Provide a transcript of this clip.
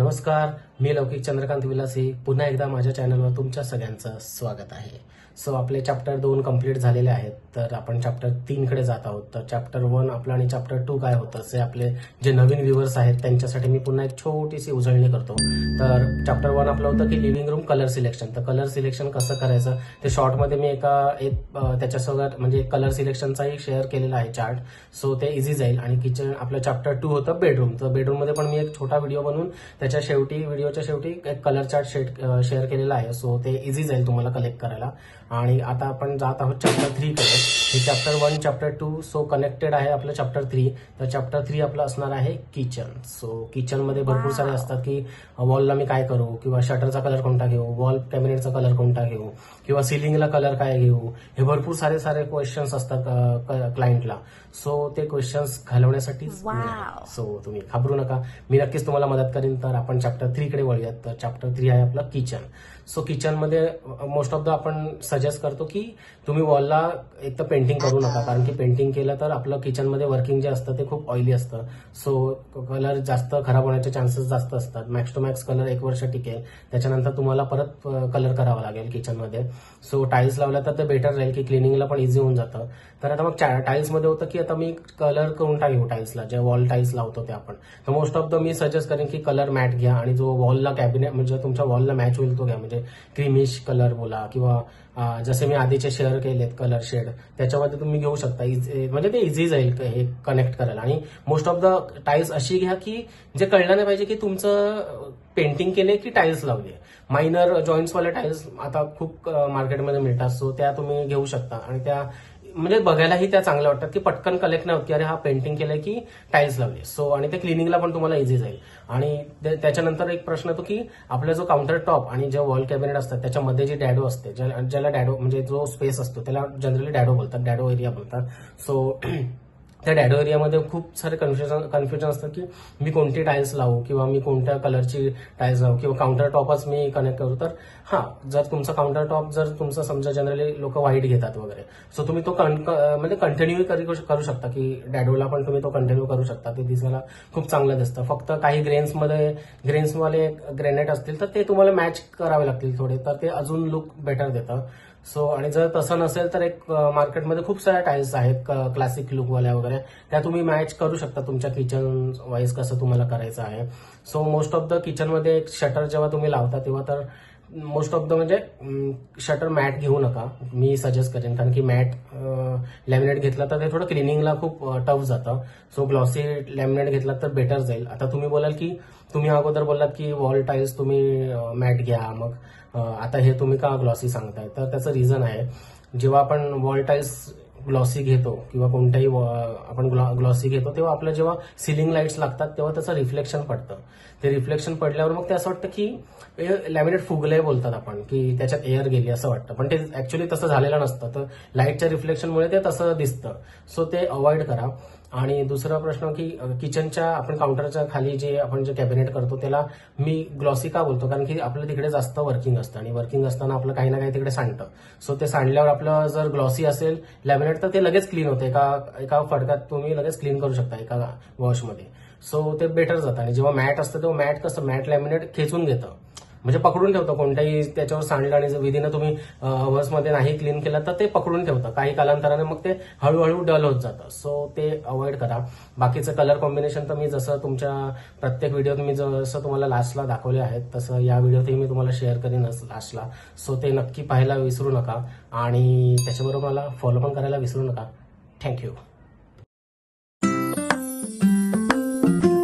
नमस्कार, मी लौकिक चंद्रकांत विलासी पुन्हा एकदा माझ्या चॅनलवर तुमच्या सगळ्यांचं स्वागत आहे. सो आपले चॅप्टर 2 कंप्लीट झालेले आहेत, तर आपण चॅप्टर 3 कडे जात आहोत. तर चॅप्टर 1 आपलं आणि चॅप्टर 2 काय होतं असे आपले जे नवीन व्ह्युअर्स आहेत त्यांच्यासाठी मी पुन्हा एक छोटीशी उजळणी करतो. तर चॅप्टर 1 आपलं होतं की लिव्हिंग रूम कलर सिलेक्शन. तर कलर सिलेक्शन कसं करायचं ते शॉर्टमध्ये मी त्याच्यासोबत म्हणजे कलर सिलेक्शनचाही शेअर केलेला आहे चार्ट. सो ते इझी जाईल. आणि किचन आपलं चॅप्टर 2 होतं बेडरूम. तर बेडरूममध्ये पण मी एक छोटा व्हिडिओ बनवून त्याच्या व्हिडिओच्या शेवटी एक कलर चार्ट शेअर केलेला आहे. सो ते इझी जाईल तुम्हाला कलेक्ट करायला. आणि आता आपण जात आहोत चॅप्टर 3 कडे. हे चॅप्टर 1 चॅप्टर 2 सो कनेक्टेड आहे आपलं चॅप्टर 3. तर चॅप्टर 3 आपलं असणार आहे किचन. सो किचनमध्ये भरपूर सारे असतात की वॉलला मी काय करू, किंवा शटरचा कलर कोणता घेऊ, वॉल कॅबिनेटचा कलर कोणता घेऊ, किंवा सिलिंगला कलर काय घेऊ, हे भरपूर सारे क्वेश्चन्स असतात क्लायंटला. सो ते क्वेश्चन्स घालवण्यासाठी सो तुम्ही घाबरू नका, मी नक्कीच तुम्हाला मदत करीन. तर आपण चॅप्टर 3 कडे वळूयात. तर चॅप्टर 3 आहे आपलं किचन. सो किचनमध्ये मोस्ट ऑफ द आपण सजेस्ट करतो की तुम्ही वॉलला एक तर पेंटिंग करू नका, कारण की पेंटिंग केलं तर आपलं किचनमध्ये वर्किंग जे असतं ते खूप ऑइली असतं. सो कलर जास्त खराब होण्याचे चान्सेस जास्त असतात. मॅक्स टू मॅक्स कलर 1 वर्ष टिकेल, त्याच्यानंतर तुम्हाला परत कलर करावा लागेल किचनमध्ये. सो टाईल्स लावला तर ते बेटर राहील की क्लिनिंगला पण इझी होऊन जातं. तर आता मग टाईल्समध्ये होतं की आता मी कलर कोणता घेऊ टाईल्सला, जे वॉल टाईल्स लावतो ते आपण. तर most of the me suggest करेन की कलर मॅट घ्या, आणि जो वॉलला कॅबिनेट म्हणजे तुमच्या वॉलला मॅच होईल तो घ्या. म्हणजे क्रीमिश कलर बोला, किंवा जसे मी आधीचे शेअर केलेत कलर शेड त्याच्यामध्ये तुम्ही घेऊ शकता. म्हणजे ते इझी जाईल हे कनेक्ट करायला. आणि मोस्ट ऑफ द टाईल्स अशी घ्या की जे कळलं नाही पाहिजे की तुमचं पेंटिंग केले की टाईल्स लावली. मायनर जॉईंट्सवाले टाईल्स आता खूप मार्केटमध्ये मिळतात. सो त्या तुम्ही घेऊ शकता, आणि त्या म्हणजे बघायलाही त्या चांगल्या वाटतात की पटकन कलेक्ट नाही होत की अरे हा पेंटिंग केलंय की टाईल्स लावली. सो आणि ते क्लिनिंगला पण तुम्हाला इझी जाईल. आणि त्याच्यानंतर एक प्रश्न येतो की आपला जो काउंटर टॉप आणि जे वॉल कॅबिनेट असतात त्याच्यामध्ये जी डॅडो असते, ज्याला डॅडो म्हणजे जो स्पेस असतो त्याला जनरली डॅडो बोलतात, डॅडो एरिया बोलतात. सो त्या डॅडो एरियामध्ये खूप सारे कन्फ्युजन असतं की मी कोणती टाईल्स लावू, किंवा मी कोणत्या कलरची टाईल्स लावू, किंवा काउंटर टॉपच मी कनेक्ट करू. तर जर तुमचा काउंटर टॉप जर तुमचं समजा जनरली लोक व्हाईट घेतात वगैरे, सो तुम्ही तो म्हणजे कंटिन्यू करू शकता की डॅडोला पण तुम्ही तो कंटिन्यू करू शकता. ते दिसायला खूप चांगलं दिसतं. फक्त काही ग्रेन्सवाले ग्रेनेट असतील तर ते तुम्हाला मॅच करावे लागतील थोडे, तर ते अजून लुक बेटर देतं. सो आणि जर तसं नसेल तर एक मार्केटमध्ये खूप साऱ्या टाईल्स आहेत क्लासिक लुकवाल्या वगैरे, त्या तुम्ही मॅच करू शकता तुमच्या किचन वाईज कसं तुम्हाला करायचं आहे. सो मोस्ट ऑफ द किचनमध्ये एक शटर जेव्हा तुम्ही लावता तेव्हा तर मोस्ट ऑफ द म्हणजे शटर मॅट घेऊ नका, मी सजेस्ट करेन. कारण की मॅट लॅमिनेट घेतला तर ते थोडं क्लिनिंगला खूप टफ जातं. सो ग्लॉसी लॅमिनेट घेतला तर बेटर जाईल. आता तुम्ही बोलाल की तुम्ही अगोदर बोललात की वॉल टाईल्स तुम्ही मॅट घ्या, मग आता हे तुम्ही का ग्लॉसी सांगताय, तर त्याचं रिझन आहे. जेव्हा आपण वॉल टाईल्स ग्लॉसी घेतो किंवा कोणत्याही आपण ग्लॉसी घेतो तेव्हा आपल्या जेव्हा सिलिंग लाईट्स लागतात तेव्हा त्याचं रिफ्लेक्शन पडतं. ते रिफ्लेक्शन पडल्यावर मग ते असं वाटतं की लॅमिनेट फुगलंय बोलतात आपण, की त्याच्यात एअर गेली असं वाटतं, पण ते ऍक्च्युली तसं झालेलं नसतं. तर लाईटच्या रिफ्लेक्शनमुळे ते तसं दिसतं. सो ते अवॉइड करा. आणि दुसरा प्रश्न की किचनच्या आपण काउंटरच्या खाली जे आपण जे कॅबिनेट करतो त्याला मी ग्लॉसी का बोलतो, कारण की आपलं तिकडे जास्त वर्किंग असतं, आणि वर्किंग असताना आपलं काही ना काही तिकडे सांडतं. सो ते सांडल्यावर आपलं जर ग्लॉसी असेल लॅमिनेट तर ते लगेच क्लीन होतं. एका फडक्यात तुम्ही लगेच क्लीन करू शकता एका वॉशमध्ये. सो ते बेटर जातं. आणि जेव्हा मॅट असतं तेव्हा मॅट लॅमिनेट खेचून घेतं, म्हणजे पकडून ठेवतं. कोणत्याही त्याच्यावर सांडलं आणि विधीनं तुम्ही अवर्समध्ये नाही क्लीन केलं तर ते पकडून ठेवतं. काही कालांतराने मग ते हळूहळू डल होत जातं. सो ते अवॉइड करा. बाकीचं कलर कॉम्बिनेशन तर मी जसं तुमच्या प्रत्येक व्हिडिओत मी जसं तुम्हाला लास्टला दाखवले आहेत तसं या व्हिडिओतही मी तुम्हाला शेअर करीनच लास्टला. सो ते नक्की पाहायला विसरू नका, आणि त्याच्याबरोबर मला फॉलो पण करायला विसरू नका. थँक्यू.